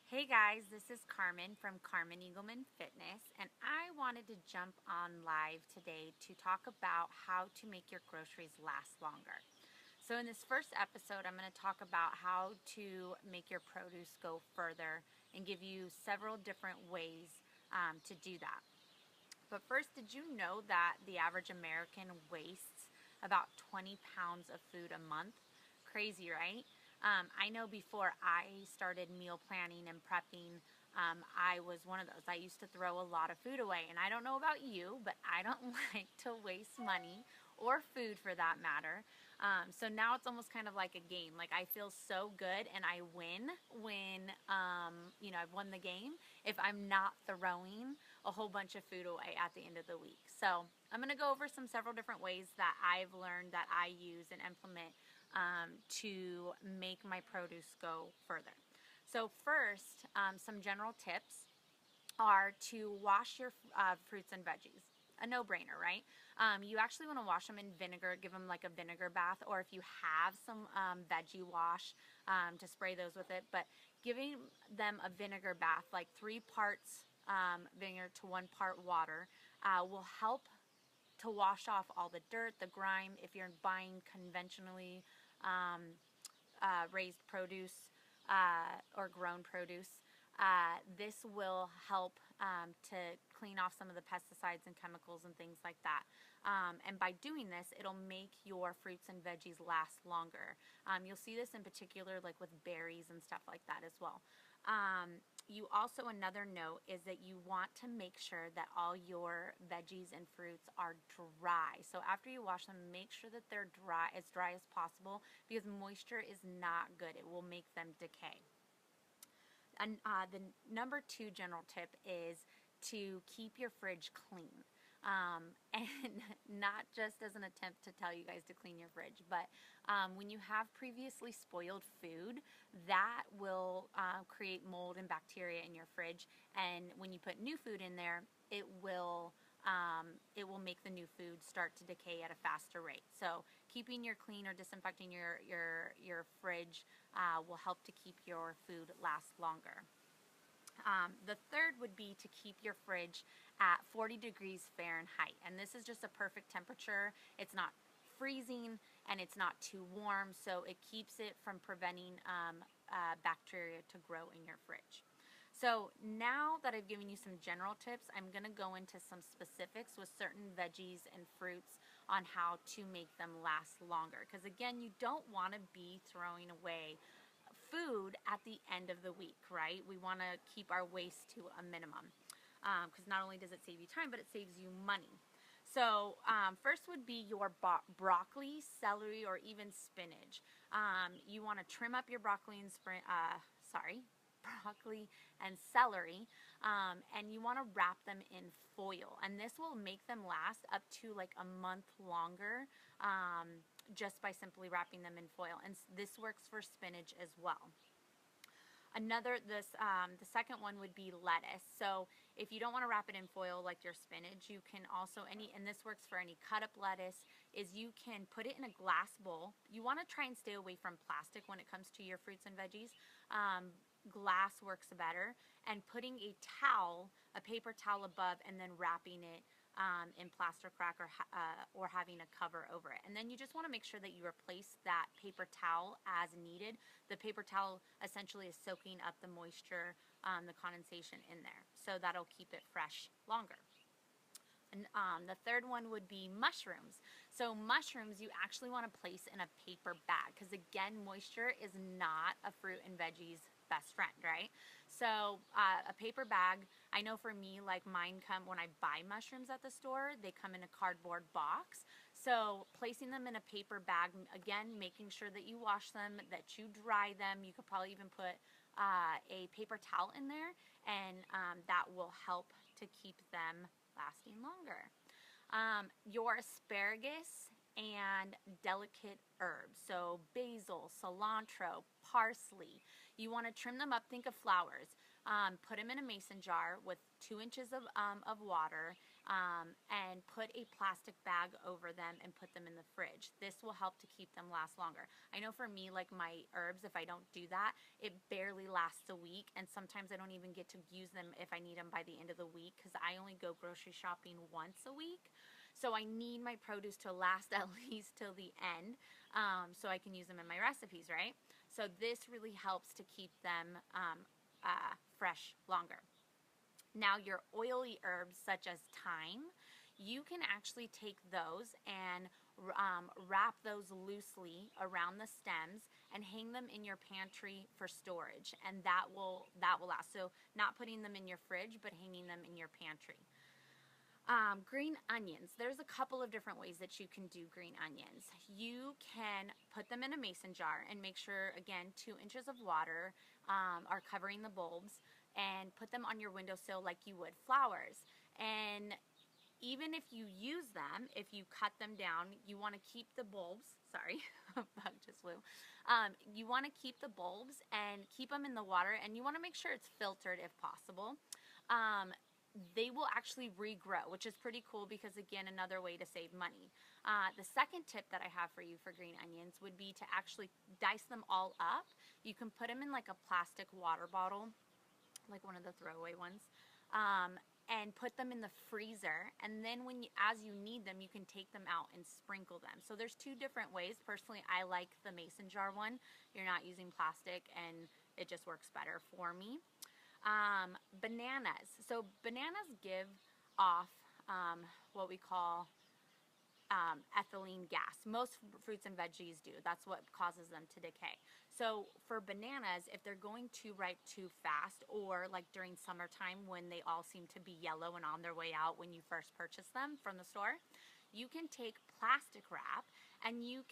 Hey guys, this is Carmen from Carmen Eagleman Fitness, and I wanted to jump on live today to talk about how to make your groceries last longer. So in this first episode, I'm going to talk about how to make your produce go further and give you several different ways to do that. But first, did you know that the average American wastes about 20 pounds of food a month? Crazy, right? I know before I started meal planning and prepping, I was one of those. I used to throw a lot of food away. And I don't know about you, but I don't like to waste money or food for that matter. So now it's almost kind of like a game. Like I feel so good and I win when, I've won the game if I'm not throwing a whole bunch of food away at the end of the week. So I'm going to go over several different ways that I've learned that I use and implement to make my produce go further. So first, some general tips are to wash your fruits and veggies. A no-brainer, right? You actually want to wash them in vinegar, give them like a vinegar bath, or if you have some veggie wash, to spray those with it. But giving them a vinegar bath, like 3 parts vinegar to 1 part water, will help to wash off all the dirt, the grime. If you're buying conventionally raised produce or grown produce, this will help to clean off some of the pesticides and chemicals and things like that. And by doing this, it'll make your fruits and veggies last longer. You'll see this in particular like with berries and stuff like that as well. You also, another note is that you want to make sure that all your veggies and fruits are dry. So after you wash them, make sure that they're dry as possible, because moisture is not good. It will make them decay. And the number 2 general tip is to keep your fridge clean. And not just as an attempt to tell you guys to clean your fridge, but when you have previously spoiled food, that will create mold and bacteria in your fridge. And when you put new food in there, it will make the new food start to decay at a faster rate. So keeping your clean or disinfecting your fridge will help to keep your food last longer. The third would be to keep your fridge at 40 degrees Fahrenheit. And this is just a perfect temperature. It's not freezing and it's not too warm, so it keeps it from preventing bacteria to grow in your fridge. So now that I've given you some general tips, I'm going to go into some specifics with certain veggies and fruits on how to make them last longer. Because again, you don't want to be throwing away food at the end of the week, right? We want to keep our waste to a minimum, because not only does it save you time, but it saves you money. So first would be your broccoli, celery, or even spinach. You want to trim up your broccoli and broccoli and celery, and you want to wrap them in foil, and this will make them last up to like a month longer, just by simply wrapping them in foil. And this works for spinach as well. The second one would be lettuce. So if you don't want to wrap it in foil like your spinach, you can also, and this works for any cut up lettuce, is you can put it in a glass bowl. You want to try and stay away from plastic when it comes to your fruits and veggies. Glass works better, and putting a paper towel above, and then wrapping it in plaster crack, or having a cover over it. And then you just want to make sure that you replace that paper towel as needed. The paper towel essentially is soaking up the moisture, the condensation in there, so that'll keep it fresh longer. And the third one would be mushrooms. So mushrooms you actually want to place in a paper bag, because again, moisture is not a fruit and veggies best friend, right? So a paper bag, I know for me, like mine come, when I buy mushrooms at the store, they come in a cardboard box. So placing them in a paper bag, again, making sure that you wash them, that you dry them. You could probably even put a paper towel in there, and that will help to keep them lasting longer. Your asparagus and delicate herbs, so basil, cilantro, parsley, you want to trim them up. Think of flowers. Put them in a mason jar with 2 inches of water, and put a plastic bag over them and put them in the fridge. This will help to keep them last longer. I know for me, like my herbs, if I don't do that, it barely lasts a week, and sometimes I don't even get to use them if I need them by the end of the week, because I only go grocery shopping once a week. So I need my produce to last at least till the end, so I can use them in my recipes, right? So this really helps to keep them fresh longer. Now, your oily herbs such as thyme, you can actually take those and wrap those loosely around the stems and hang them in your pantry for storage, and that will last. So not putting them in your fridge, but hanging them in your pantry. Green onions. There's a couple of different ways that you can do green onions. You can put them in a mason jar and make sure, again, 2 inches of water are covering the bulbs, and put them on your windowsill like you would flowers. And even if you use them, if you cut them down, you want to keep the bulbs. Sorry, a bug just flew. You want to keep the bulbs and keep them in the water, and you want to make sure it's filtered if possible. They will actually regrow, which is pretty cool because, again, another way to save money. The second tip that I have for you for green onions would be to actually dice them all up. You can put them in like a plastic water bottle, like one of the throwaway ones, and put them in the freezer, and then as you need them, you can take them out and sprinkle them. So there's 2 different ways. Personally, I like the mason jar one. You're not using plastic, and it just works better for me. Bananas. So bananas give off what we call ethylene gas. Most fruits and veggies do. That's what causes them to decay. So for bananas, if they're going too ripe too fast, or like during summertime when they all seem to be yellow and on their way out when you first purchase them from the store, you can take plastic wrap and you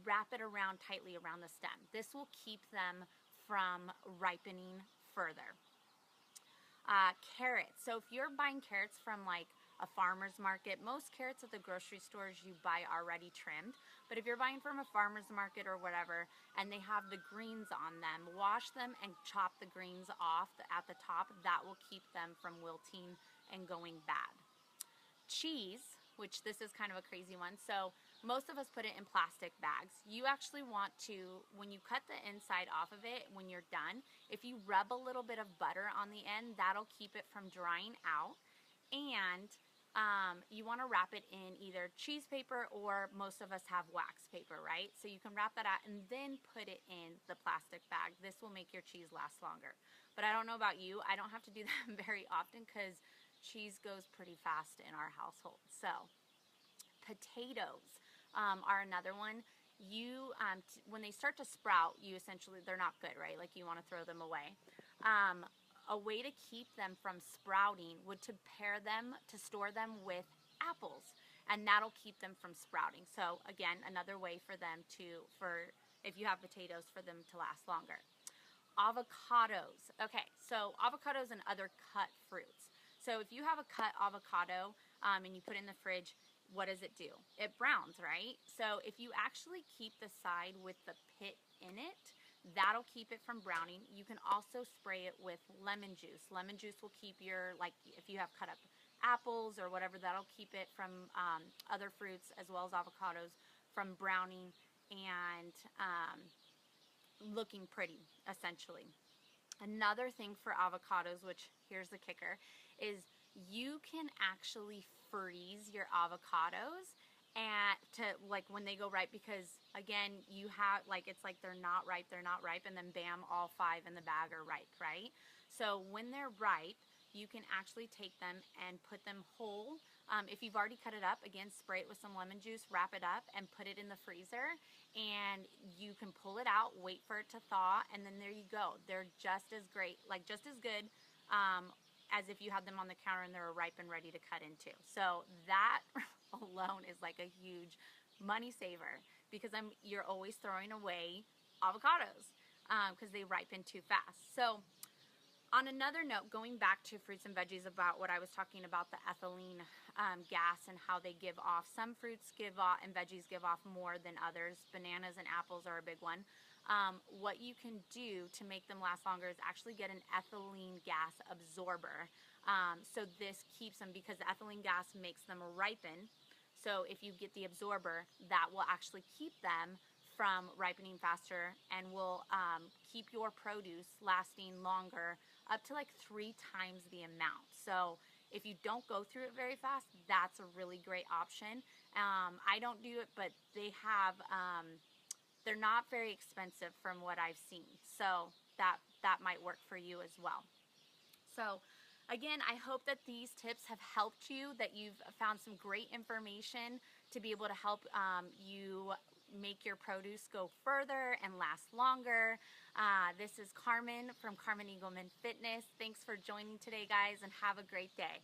wrap it around tightly around the stem. This will keep them from ripening further. Carrots. So if you're buying carrots from like a farmer's market, most carrots at the grocery stores you buy already trimmed. But if you're buying from a farmer's market or whatever, and they have the greens on them, wash them and chop the greens off at the top. That will keep them from wilting and going bad. Cheese, which this is kind of a crazy one. So most of us put it in plastic bags. You actually want to, when you cut the inside off of it, when you're done, if you rub a little bit of butter on the end, that'll keep it from drying out. And you want to wrap it in either cheese paper, or most of us have wax paper, right? So you can wrap that out and then put it in the plastic bag. This will make your cheese last longer. But I don't know about you. I don't have to do that very often because cheese goes pretty fast in our household. So potatoes are another one. When they start to sprout, they're not good, right? Like you want to throw them away. A way to keep them from sprouting would to store them with apples, and that'll keep them from sprouting. So again, another way for if you have potatoes, for them to last longer. Avocados. Okay, so avocados and other cut fruits. So if you have a cut avocado and you put it in the fridge, what does it do? It browns, right? So if you actually keep the side with the pit in it, that'll keep it from browning. You can also spray it with lemon juice. Lemon juice will keep if you have cut up apples or whatever, that'll keep it from other fruits as well as avocados from browning and looking pretty, essentially. Another thing for avocados, which here's the kicker, is you can actually freeze your avocados when they go ripe, because again, you have it's like they're not ripe, and then bam, all 5 in the bag are ripe, right? So when they're ripe, you can actually take them and put them whole. If you've already cut it up, again, spray it with some lemon juice, wrap it up, and put it in the freezer. And you can pull it out, wait for it to thaw, and then there you go. They're just as great, just as good as if you had them on the counter and they were ripe and ready to cut into. So that alone is like a huge money saver, because you're always throwing away avocados because they ripen too fast. So on another note, going back to fruits and veggies, about what I was talking about, the ethylene gas and how they give off. Some fruits and veggies give off more than others. Bananas and apples are a big one. What you can do to make them last longer is actually get an ethylene gas absorber. So this keeps them, because the ethylene gas makes them ripen. So if you get the absorber, that will actually keep them from ripening faster, and will keep your produce lasting longer, up to like 3 times the amount. So if you don't go through it very fast, that's a really great option. I don't do it, but they have, they're not very expensive from what I've seen. So that might work for you as well. So again, I hope that these tips have helped you, that you've found some great information to be able to help you make your produce go further and last longer. This is Carmen from Carmen Eagleman Fitness. Thanks for joining today, guys, and have a great day.